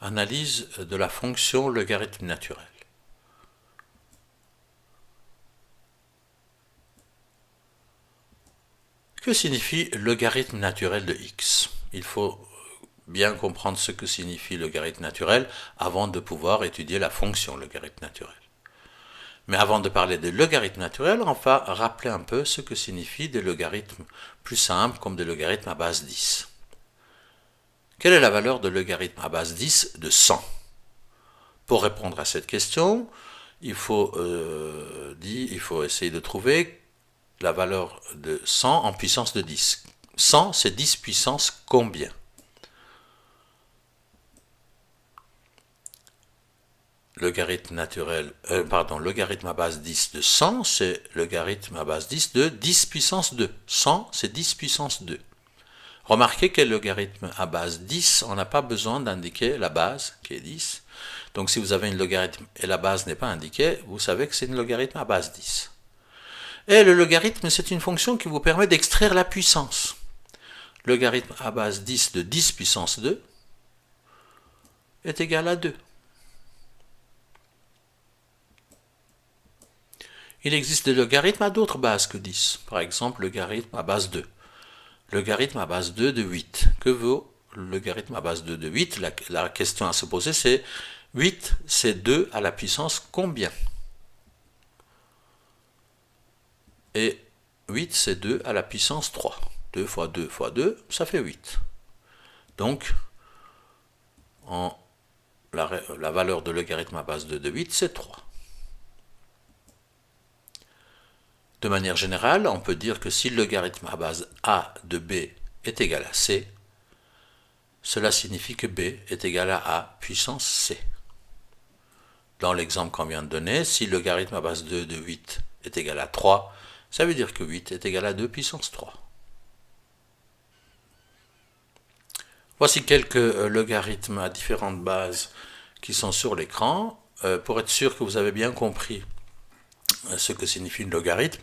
Analyse de la fonction logarithme naturel. Que signifie logarithme naturel de x? Il faut bien comprendre ce que signifie logarithme naturel avant de pouvoir étudier la fonction logarithme naturel. Mais avant de parler des logarithmes naturels, on va rappeler un peu ce que signifient des logarithmes plus simples comme des logarithmes à base 10. Quelle est la valeur de logarithme à base 10 de 100? Pour répondre à cette question, il faut essayer de trouver la valeur de 100 en puissance de 10. 100, c'est 10 puissance combien? Logarithme à base 10 de 100, c'est logarithme à base 10 de 10 puissance 2. 100, c'est 10 puissance 2. Remarquez que le logarithme à base 10, on n'a pas besoin d'indiquer la base, qui est 10. Donc si vous avez une logarithme et la base n'est pas indiquée, vous savez que c'est une logarithme à base 10. Et le logarithme, c'est une fonction qui vous permet d'extraire la puissance. Logarithme à base 10 de 10 puissance 2 est égal à 2. Il existe des logarithmes à d'autres bases que 10. Par exemple, logarithme à base 2. Logarithme à base 2 de 8. Que vaut le logarithme à base 2 de 8? La question à se poser, c'est 8, c'est 2 à la puissance combien? Et 8, c'est 2 à la puissance 3. 2 fois 2 fois 2, ça fait 8. Donc, la valeur de logarithme à base 2 de 8, c'est 3. De manière générale, on peut dire que si le logarithme à base a de b est égal à c, cela signifie que b est égal à a puissance c. Dans l'exemple qu'on vient de donner, si le logarithme à base 2 de 8 est égal à 3, ça veut dire que 8 est égal à 2 puissance 3. Voici quelques logarithmes à différentes bases qui sont sur l'écran. Pour être sûr que vous avez bien compris ce que signifie une logarithme,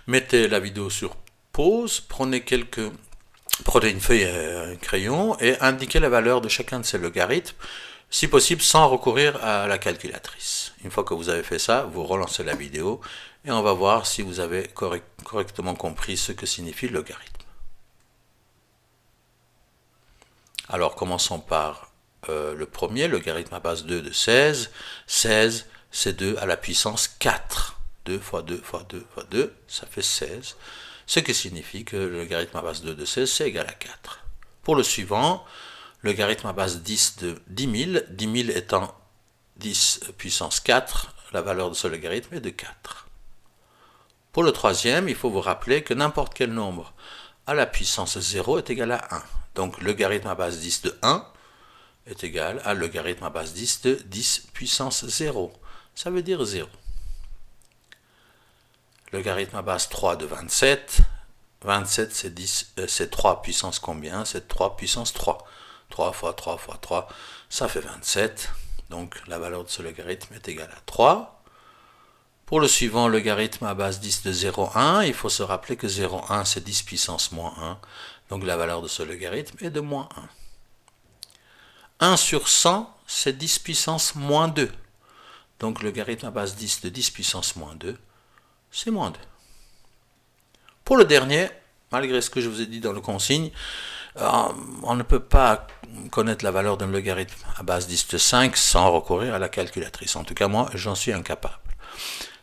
mettez la vidéo sur pause, prenez une feuille et un crayon et indiquez la valeur de chacun de ces logarithmes, si possible sans recourir à la calculatrice. Une fois que vous avez fait ça, vous relancez la vidéo et on va voir si vous avez correctement compris ce que signifie le logarithme. Alors commençons par le premier, logarithme à base 2 de 16. 16, c'est 2 à la puissance 4. 2 fois 2 fois 2 fois 2, ça fait 16. Ce qui signifie que le logarithme à base 2 de 16, c'est égal à 4. Pour le suivant, le logarithme à base 10 de 10 000, 10 000 étant 10 puissance 4, la valeur de ce logarithme est de 4. Pour le troisième, il faut vous rappeler que n'importe quel nombre à la puissance 0 est égal à 1. Donc le logarithme à base 10 de 1 est égal à logarithme à base 10 de 10 puissance 0. Ça veut dire 0. Logarithme à base 3 de 27. 27, c'est 3 puissance combien? C'est 3 puissance 3. 3 fois 3 fois 3, ça fait 27. Donc la valeur de ce logarithme est égale à 3. Pour le suivant, logarithme à base 10 de 0,1, il faut se rappeler que 0,1 c'est 10 puissance moins 1. Donc la valeur de ce logarithme est de moins 1. 1 sur 100, c'est 10 puissance moins 2. Donc le logarithme à base 10 de 10 puissance moins 2, c'est moins 2. Pour le dernier, malgré ce que je vous ai dit dans le consigne, on ne peut pas connaître la valeur d'un logarithme à base 10 de 5 sans recourir à la calculatrice. En tout cas, moi, j'en suis incapable.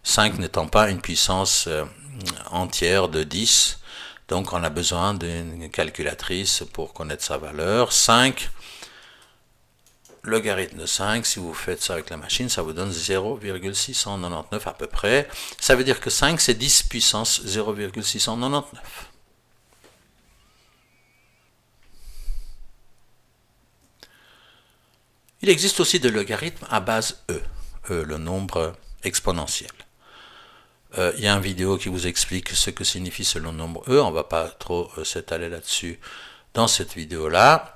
5 n'étant pas une puissance entière de 10, donc on a besoin d'une calculatrice pour connaître sa valeur. 5, logarithme de 5, si vous faites ça avec la machine, ça vous donne 0,699 à peu près. Ça veut dire que 5, c'est 10 puissance 0,699. Il existe aussi des logarithmes à base E, le nombre exponentiel. Il y a une vidéo qui vous explique ce que signifie ce nombre E, on ne va pas trop s'étaler là-dessus dans cette vidéo-là.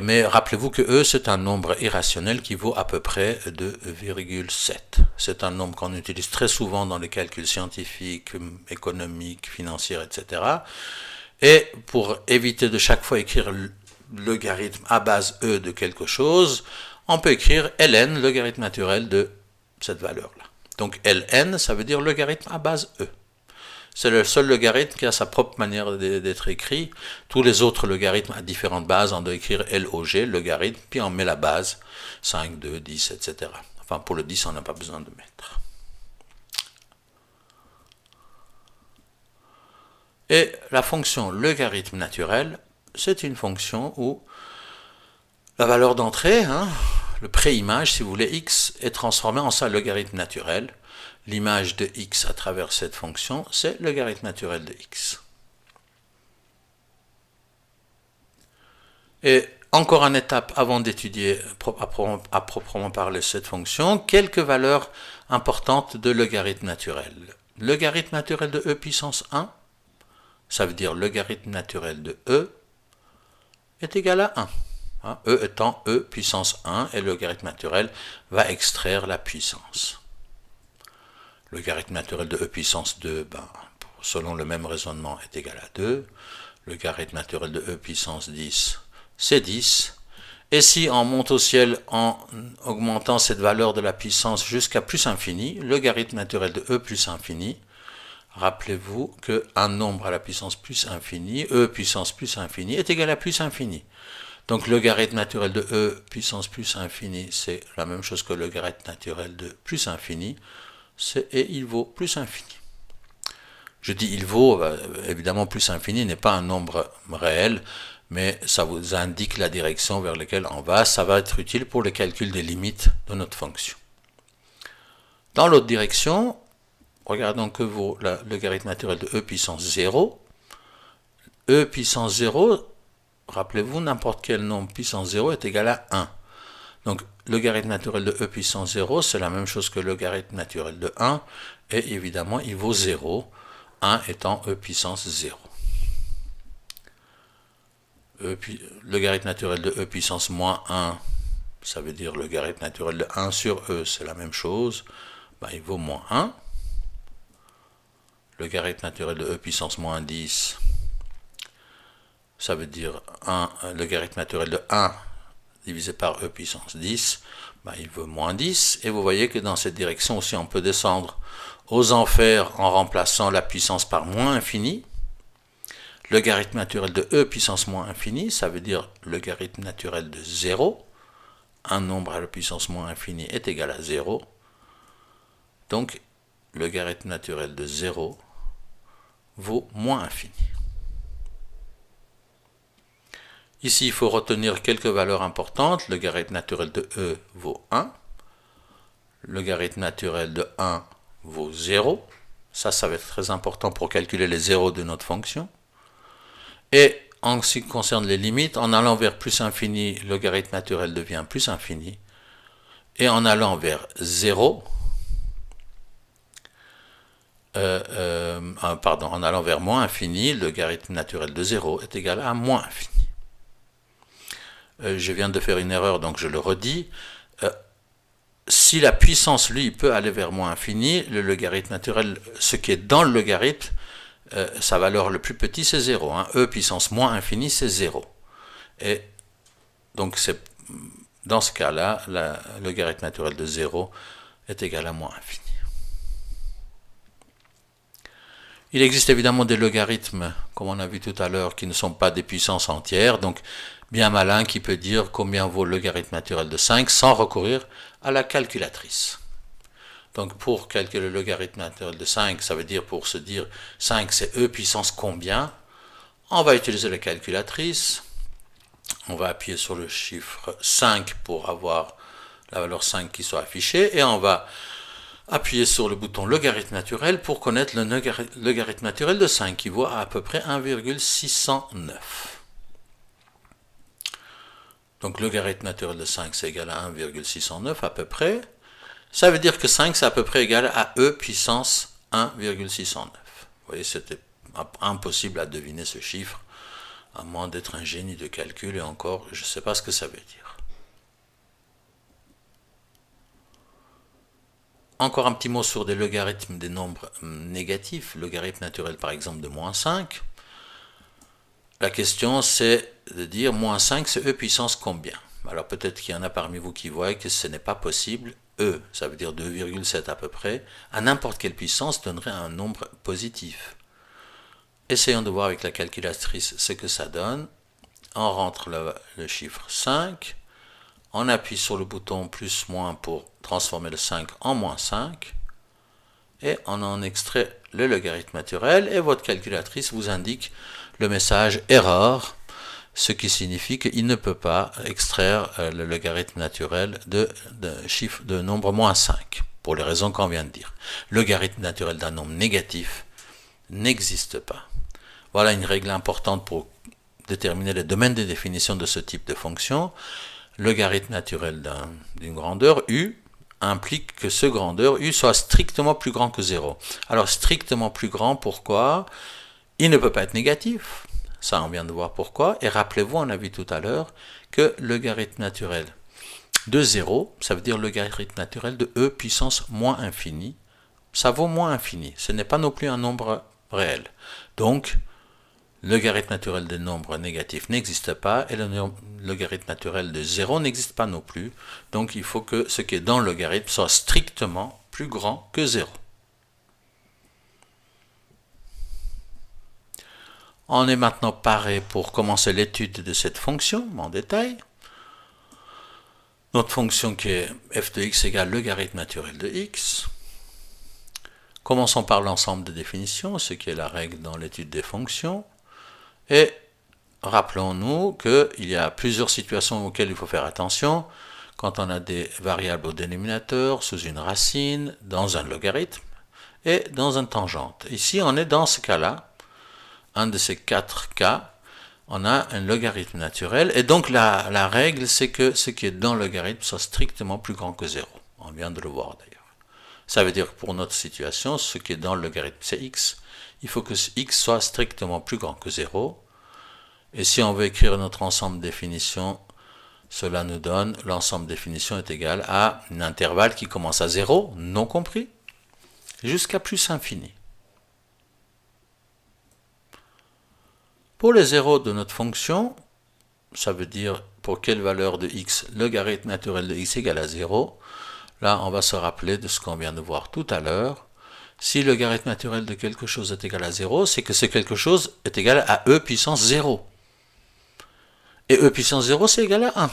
Mais rappelez-vous que E, c'est un nombre irrationnel qui vaut à peu près 2,7. C'est un nombre qu'on utilise très souvent dans les calculs scientifiques, économiques, financiers, etc. Et pour éviter de chaque fois écrire logarithme à base e de quelque chose, on peut écrire ln, logarithme naturel de cette valeur-là. Donc ln, ça veut dire logarithme à base e. C'est le seul logarithme qui a sa propre manière d'être écrit. Tous les autres logarithmes à différentes bases, on doit écrire log, logarithme, puis on met la base, 5, 2, 10, etc. Enfin, pour le 10, on n'a pas besoin de mettre. Et la fonction logarithme naturel, c'est une fonction où la valeur d'entrée, le pré-image, si vous voulez, x, est transformée en sa logarithme naturel. L'image de x à travers cette fonction, c'est le logarithme naturel de x. Et encore une étape avant d'étudier à proprement parler cette fonction, quelques valeurs importantes de logarithme naturel. Logarithme naturel de e puissance 1, ça veut dire logarithme naturel de e est égal à 1. E étant e puissance 1, et le logarithme naturel va extraire la puissance. Le logarithme naturel de e puissance 2, selon le même raisonnement, est égal à 2. Le logarithme naturel de e puissance 10, c'est 10. Et si on monte au ciel en augmentant cette valeur de la puissance jusqu'à plus infini, le logarithme naturel de e plus infini, rappelez-vous qu'un nombre à la puissance plus infinie, e puissance plus infini, est égal à plus infini. Donc le logarithme naturel de e puissance plus infini, c'est la même chose que le logarithme naturel de plus infini, et il vaut plus infini. Je dis il vaut, évidemment plus infini n'est pas un nombre réel, mais ça vous indique la direction vers laquelle on va. Ça va être utile pour le calcul des limites de notre fonction. Dans l'autre direction, regardons que vaut le logarithme naturel de e puissance 0. E puissance 0, rappelez-vous, n'importe quel nombre puissance 0 est égal à 1. Donc, le logarithme naturel de e puissance 0, c'est la même chose que le logarithme naturel de 1, et évidemment, il vaut 0, 1 étant e puissance 0. Le logarithme naturel de e puissance moins 1, ça veut dire le logarithme naturel de 1 sur e, c'est la même chose, il vaut moins 1. Le logarithme naturel de e puissance moins 10, ça veut dire le logarithme naturel de 1 divisé par e puissance 10, il vaut moins 10. Et vous voyez que dans cette direction aussi, on peut descendre aux enfers en remplaçant la puissance par moins infini. Le logarithme naturel de e puissance moins infini, ça veut dire le logarithme naturel de 0. Un nombre à la puissance moins infinie est égal à 0. Donc, le logarithme naturel de 0 vaut moins infini. Ici, il faut retenir quelques valeurs importantes. Le logarithme naturel de e vaut 1. Le logarithme naturel de 1 vaut 0. Ça va être très important pour calculer les zéros de notre fonction. Et en ce qui concerne les limites, en allant vers plus infini, le logarithme naturel devient plus infini. Et en allant vers 0, en allant vers moins infini, le logarithme naturel de 0 est égal à moins infini. Je viens de faire une erreur, donc je le redis. Si la puissance, lui, peut aller vers moins infini, le logarithme naturel, ce qui est dans le logarithme, sa valeur le plus petit, c'est 0. E puissance moins infini, c'est 0. Et donc, dans ce cas-là, le logarithme naturel de 0 est égal à moins infini. Il existe évidemment des logarithmes, comme on a vu tout à l'heure, qui ne sont pas des puissances entières. Donc, bien malin qui peut dire combien vaut le logarithme naturel de 5 sans recourir à la calculatrice. Donc, pour calculer le logarithme naturel de 5, ça veut dire pour se dire 5 c'est e puissance combien, on va utiliser la calculatrice. On va appuyer sur le chiffre 5 pour avoir la valeur 5 qui soit affichée, et on va appuyer sur le bouton logarithme naturel pour connaître le logarithme naturel de 5 qui vaut à peu près 1,609. Donc logarithme naturel de 5 c'est égal à 1,609 à peu près. Ça veut dire que 5 c'est à peu près égal à e puissance 1,609. Vous voyez, c'était impossible à deviner ce chiffre, à moins d'être un génie de calcul, et encore, je ne sais pas ce que ça veut dire. Encore un petit mot sur des logarithmes des nombres négatifs, logarithme naturel par exemple de moins 5. la question c'est de dire moins 5 c'est e puissance combien? Alors peut-être qu'il y en a parmi vous qui voient que ce n'est pas possible. E, ça veut dire 2,7 à peu près, à n'importe quelle puissance donnerait un nombre positif. Essayons de voir avec la calculatrice ce que ça donne. On rentre le chiffre 5, on appuie sur le bouton plus-moins pour transformer le 5 en moins 5, et on en extrait le logarithme naturel, et votre calculatrice vous indique le message erreur, ce qui signifie qu'il ne peut pas extraire le logarithme naturel de chiffre de nombre moins 5, pour les raisons qu'on vient de dire. Le logarithme naturel d'un nombre négatif n'existe pas. Voilà une règle importante pour déterminer le domaine de définition de ce type de fonction. Le logarithme naturel d'une grandeur u implique que ce grandeur u soit strictement plus grand que 0. Alors strictement plus grand, pourquoi? Il ne peut pas être négatif. Ça, on vient de voir pourquoi. Et rappelez-vous, on a vu tout à l'heure que le logarithme naturel de 0, ça veut dire le logarithme naturel de e puissance moins infini. Ça vaut moins infini. Ce n'est pas non plus un nombre réel. Donc, le logarithme naturel des nombres négatifs n'existe pas et le logarithme naturel de 0 n'existe pas non plus. Donc, il faut que ce qui est dans le logarithme soit strictement plus grand que 0. On est maintenant paré pour commencer l'étude de cette fonction en détail. Notre fonction qui est f de x égale logarithme naturel de x. Commençons par l'ensemble de définitions, ce qui est la règle dans l'étude des fonctions. Et rappelons-nous qu'il y a plusieurs situations auxquelles il faut faire attention quand on a des variables au dénominateur, sous une racine, dans un logarithme et dans une tangente. Ici, on est dans ce cas-là, un de ces 4 cas, on a un logarithme naturel, et donc la règle, c'est que ce qui est dans le logarithme soit strictement plus grand que 0. On vient de le voir d'ailleurs. Ça veut dire que pour notre situation, ce qui est dans le logarithme, c'est x. Il faut que x soit strictement plus grand que 0. Et si on veut écrire notre ensemble de définitions, cela nous donne l'ensemble de définitions est égal à un intervalle qui commence à 0, non compris, jusqu'à plus infini. Pour les zéros de notre fonction, ça veut dire pour quelle valeur de x le logarithme naturel de x égale à 0. Là, on va se rappeler de ce qu'on vient de voir tout à l'heure. Si le logarithme naturel de quelque chose est égal à 0, c'est que ce quelque chose est égal à e puissance 0. Et e puissance 0, c'est égal à 1.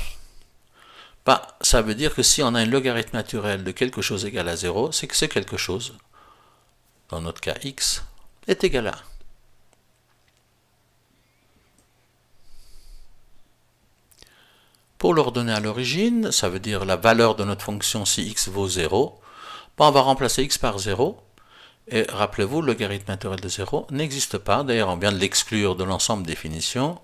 Bah, ça veut dire que si on a un logarithme naturel de quelque chose égal à 0, c'est que ce quelque chose, dans notre cas x, est égal à 1. Pour l'ordonner à l'origine, ça veut dire la valeur de notre fonction si x vaut 0, bah, on va remplacer x par 0. Et rappelez-vous, le logarithme naturel de 0 n'existe pas. D'ailleurs, on vient de l'exclure de l'ensemble de définitions.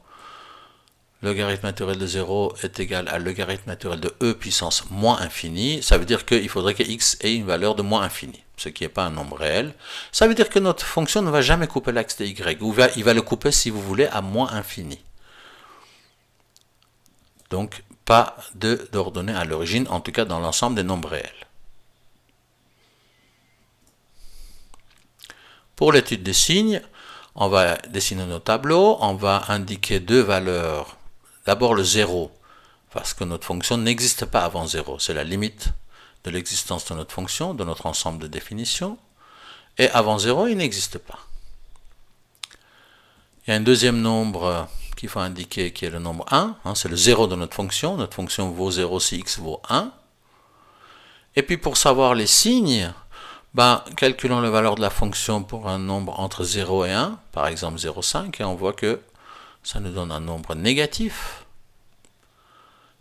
Le logarithme naturel de 0 est égal à logarithme naturel de e puissance moins infini. Ça veut dire qu'il faudrait que x ait une valeur de moins infini, ce qui n'est pas un nombre réel. Ça veut dire que notre fonction ne va jamais couper l'axe de y, ou il va le couper, si vous voulez, à moins infini. Donc, pas d'ordonnée à l'origine, en tout cas dans l'ensemble des nombres réels. Pour l'étude des signes, on va dessiner nos tableaux, on va indiquer deux valeurs. D'abord le 0, parce que notre fonction n'existe pas avant 0. C'est la limite de l'existence de notre fonction, de notre ensemble de définitions. Et avant 0, il n'existe pas. Il y a un deuxième nombre qu'il faut indiquer qui est le nombre 1. C'est le 0 de notre fonction. Notre fonction vaut 0 si x vaut 1. Et puis pour savoir les signes, calculons la valeur de la fonction pour un nombre entre 0 et 1, par exemple 0,5, et on voit que ça nous donne un nombre négatif.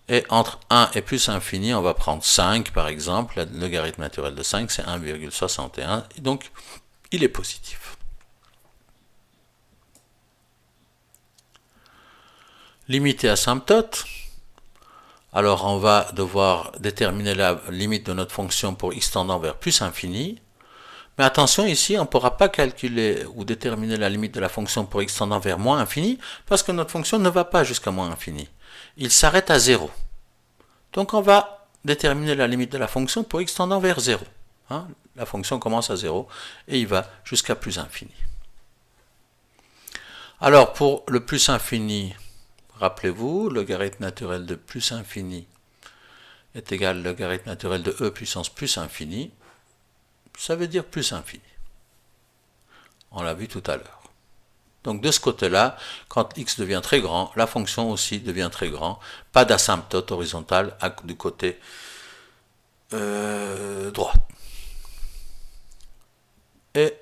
Et entre 1 et plus infini, on va prendre 5 par exemple. Le logarithme naturel de 5, c'est 1,61. Et donc, il est positif. Limite et asymptote. Alors, on va devoir déterminer la limite de notre fonction pour x tendant vers plus infini. Mais attention, ici, on ne pourra pas calculer ou déterminer la limite de la fonction pour x tendant vers moins infini, parce que notre fonction ne va pas jusqu'à moins infini. Il s'arrête à 0. Donc, on va déterminer la limite de la fonction pour x tendant vers 0. La fonction commence à 0 et il va jusqu'à plus infini. Alors, pour le plus infini, rappelez-vous, le logarithme naturel de plus infini est égal au logarithme naturel de e puissance plus infini. Ça veut dire plus infini. On l'a vu tout à l'heure. Donc de ce côté-là, quand x devient très grand, la fonction aussi devient très grand. Pas d'asymptote horizontale du côté droit. Et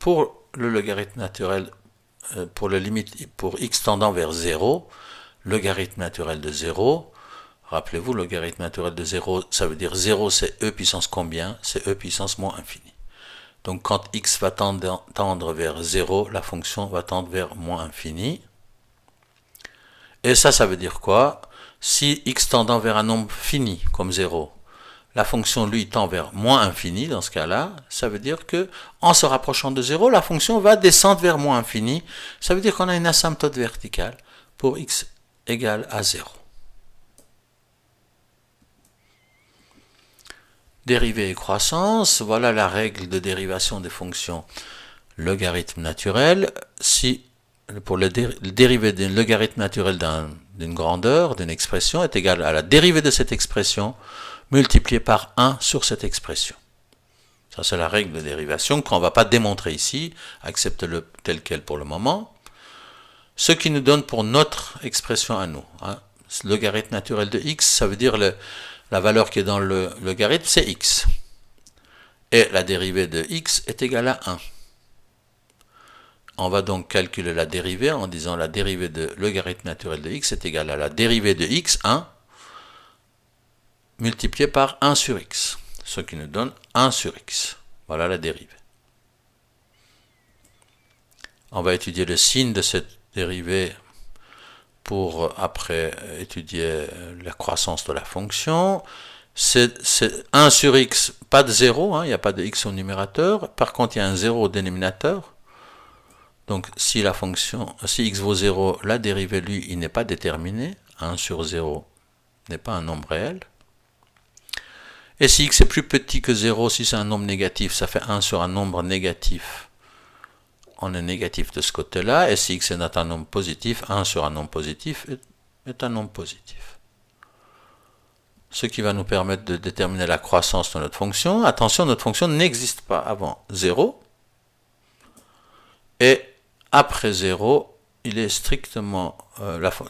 pour le logarithme naturel, pour la limite, pour x tendant vers 0, logarithme naturel de 0, rappelez-vous, logarithme naturel de 0, ça veut dire 0 c'est e puissance combien? C'est e puissance moins infini. Donc quand x va tendre vers 0, la fonction va tendre vers moins infini. Et ça veut dire quoi? Si x tendant vers un nombre fini, comme 0, la fonction lui tend vers moins infini, dans ce cas-là, ça veut dire que en se rapprochant de 0, la fonction va descendre vers moins infini. Ça veut dire qu'on a une asymptote verticale pour x égale à 0. Dérivée et croissance, voilà la règle de dérivation des fonctions logarithme naturel. Si pour le dérivé d'un logarithme naturel d'une grandeur, d'une expression, est égal à la dérivée de cette expression multipliée par 1 sur cette expression. Ça, c'est la règle de dérivation qu'on ne va pas démontrer ici, accepte-le tel quel pour le moment. Ce qui nous donne pour notre expression à nous. Logarithme naturel de x, ça veut dire la valeur qui est dans le logarithme, c'est x. Et la dérivée de x est égale à 1. On va donc calculer la dérivée en disant la dérivée de logarithme naturel de x est égale à la dérivée de x, 1, multiplié par 1 sur x. Ce qui nous donne 1 sur x. Voilà la dérivée. On va étudier le signe de cette dérivée pour après étudier la croissance de la fonction. C'est 1 sur x, pas de 0, il n'y a pas de x au numérateur. Par contre, il y a un 0 au dénominateur. Donc, si x vaut 0, la dérivée, lui, il n'est pas déterminé. 1 sur 0 n'est pas un nombre réel. Et si x est plus petit que 0, si c'est un nombre négatif, ça fait 1 sur un nombre négatif. On est négatif de ce côté-là. Et si x est un nombre positif, 1 sur un nombre positif est un nombre positif. Ce qui va nous permettre de déterminer la croissance de notre fonction. Attention, notre fonction n'existe pas avant 0. Et après 0, il est strictement,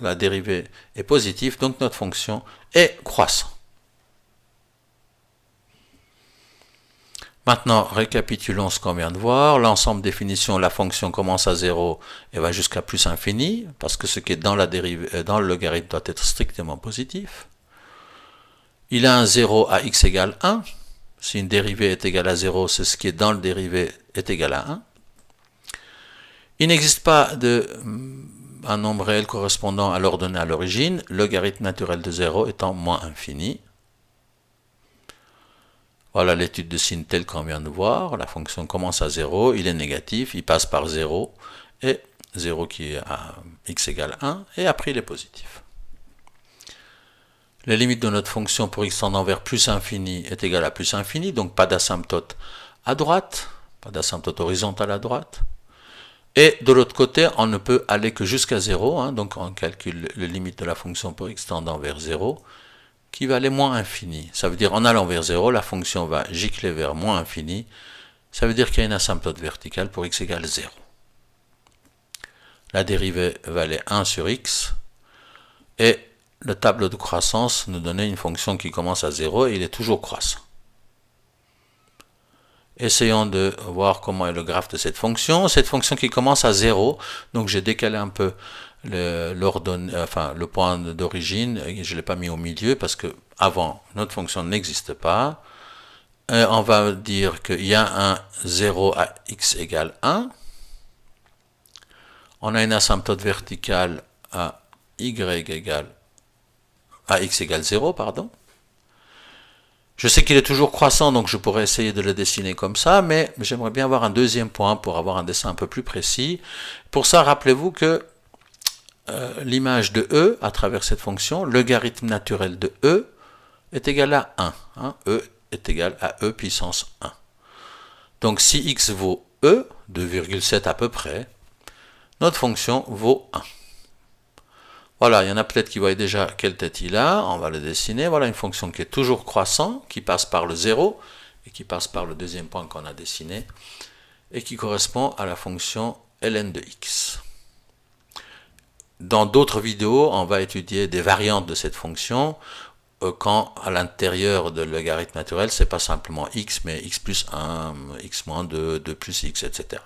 la dérivée est positive, donc notre fonction est croissante. Maintenant, récapitulons ce qu'on vient de voir. L'ensemble définition, la fonction commence à 0 et va jusqu'à plus infini, parce que ce qui est dans le logarithme doit être strictement positif. Il a un 0 à x égale 1. Si une dérivée est égale à 0, c'est ce qui est dans le dérivé est égal à 1. Il n'existe pas un nombre réel correspondant à l'ordonnée à l'origine, logarithme naturel de 0 étant moins infini. Voilà l'étude de signe telle qu'on vient de voir. La fonction commence à 0, il est négatif, il passe par 0, et 0 qui est à x égale 1, et après il est positif. Les limites de notre fonction pour x tendant vers plus infini est égale à plus infini, donc pas d'asymptote à droite, pas d'asymptote horizontale à droite. Et de l'autre côté, on ne peut aller que jusqu'à 0, donc on calcule les limites de la fonction pour x tendant vers 0, qui va aller moins infini. Ça veut dire en allant vers 0, la fonction va gicler vers moins infini. Ça veut dire qu'il y a une asymptote verticale pour x égale 0. La dérivée valait 1 sur x. Et le tableau de croissance nous donnait une fonction qui commence à 0 et il est toujours croissant. Essayons de voir comment est le graphe de cette fonction. Cette fonction qui commence à 0, donc j'ai décalé un peu le point d'origine, je ne l'ai pas mis au milieu parce que avant notre fonction n'existe pas. On va dire qu'il y a un 0 à x égale 1. On a une asymptote verticale à x égale 0, pardon. Je sais qu'il est toujours croissant, donc je pourrais essayer de le dessiner comme ça, mais j'aimerais bien avoir un deuxième point pour avoir un dessin un peu plus précis. Pour ça, rappelez-vous que l'image de e à travers cette fonction, logarithme naturel de e, est égal à 1. E est égal à e puissance 1. Donc si x vaut e, 2,7 à peu près, notre fonction vaut 1. Voilà, il y en a peut-être qui voient déjà quelle tête il a, on va le dessiner. Voilà une fonction qui est toujours croissant, qui passe par le 0, et qui passe par le deuxième point qu'on a dessiné, et qui correspond à la fonction ln de x. Dans d'autres vidéos, on va étudier des variantes de cette fonction, quand à l'intérieur de logarithme naturel, c'est pas simplement x, mais x plus 1, x moins 2, 2 plus x, etc.